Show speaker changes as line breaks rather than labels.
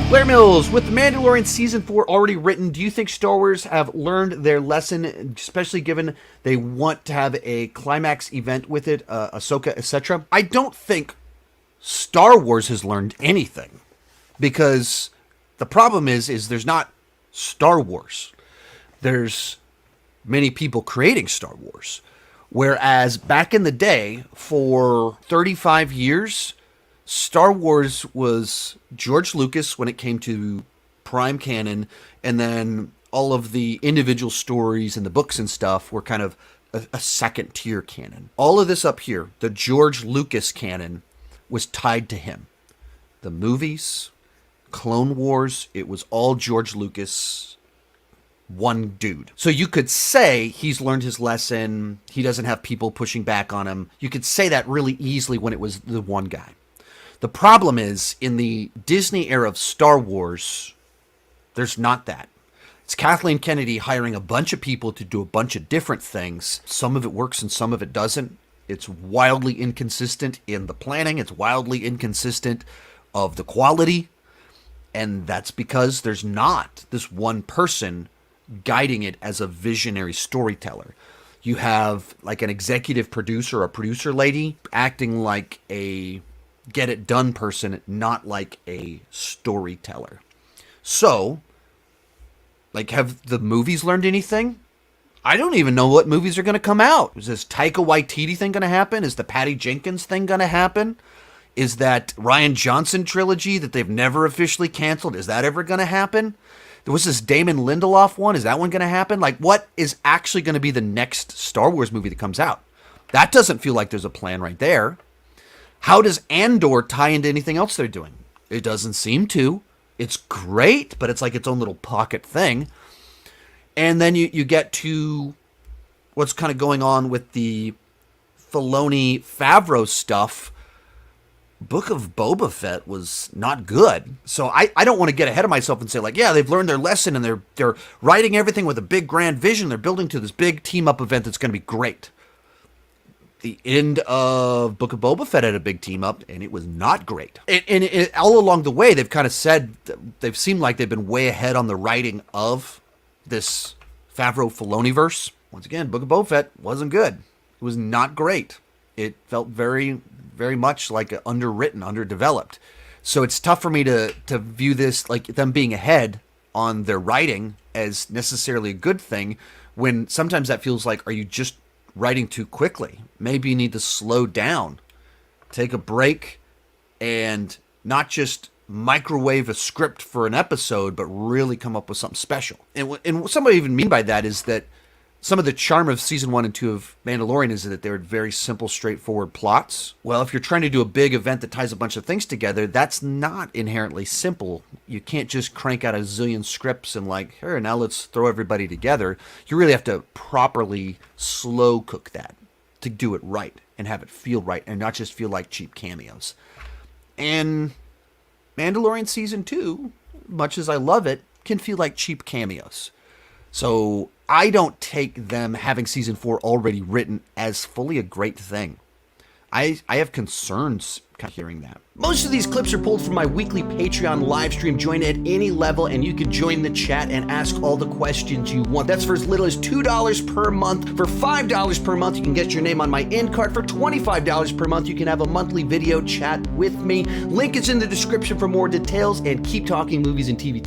Blair Mills, with The Mandalorian Season 4 already written, do you think Star Wars have learned their lesson, especially given they want to have a climax event with it, Ahsoka, etc.? I don't think Star Wars has learned anything, because the problem is there's not Star Wars. There's many people creating Star Wars. Whereas back in the day, for 35 years, Star Wars was George Lucas when it came to prime canon, and then all of the individual stories and the books and stuff were kind of a second tier canon. All of this up here, the George Lucas canon, was tied to him. The movies, Clone Wars, it was all George Lucas, one dude. So you could say he's learned his lesson, he doesn't have people pushing back on him. You could say that really easily when it was the one guy. The problem is, in the Disney era of Star Wars, there's not that. It's Kathleen Kennedy hiring a bunch of people to do a bunch of different things. Some of it works and some of it doesn't. It's wildly inconsistent in the planning. It's wildly inconsistent of the quality. And that's because there's not this one person guiding it as a visionary storyteller. You have like an executive producer, a producer lady, acting like a get it done person, not like a storyteller. So, like, have the movies learned anything? I don't even know what movies are going to come out. Is this Taika Waititi thing going to happen? Is the Patty Jenkins thing going to happen? Is that Rian Johnson trilogy that they've never officially canceled, is that ever going to happen? There was this Damon Lindelof one. Is that one going to happen? Like, what is actually going to be the next Star Wars movie that comes out? That doesn't feel like there's a plan right there. How does Andor tie into anything else they're doing? It doesn't seem to. It's great, but it's like its own little pocket thing. And then you get to what's kind of going on with the Filoni Favreau stuff. Book of Boba Fett was not good. So I don't want to get ahead of myself and say, like, yeah, they've learned their lesson and they're writing everything with a big grand vision. They're building to this big team-up event that's going to be great. The end of Book of Boba Fett had a big team up, and it was not great. And all along the way, they've kind of said, they've seemed like they've been way ahead on the writing of this Favreau-Filoni-verse. Once again, Book of Boba Fett wasn't good. It was not great. It felt very, very much like underwritten, underdeveloped. So it's tough for me to view this, like them being ahead on their writing, as necessarily a good thing, when sometimes that feels like, are you just writing too quickly? Maybe you need to slow down, take a break, and not just microwave a script for an episode, but really come up with something special. And what some might even mean by that is that some of the charm of season 1 and 2 of Mandalorian is that they're very simple, straightforward plots. Well, if you're trying to do a big event that ties a bunch of things together, that's not inherently simple. You can't just crank out a zillion scripts and like, here, now let's throw everybody together. You really have to properly slow cook that to do it right and have it feel right and not just feel like cheap cameos. And Mandalorian season 2, much as I love it, can feel like cheap cameos. So I don't take them having season 4 already written as fully a great thing. I have concerns kind of hearing that. Most of these clips are pulled from my weekly Patreon live stream. Join at any level and you can join the chat and ask all the questions you want. That's for as little as $2 per month. For $5 per month, you can get your name on my end card. For $25 per month, you can have a monthly video chat with me. Link is in the description for more details, and keep talking movies and TV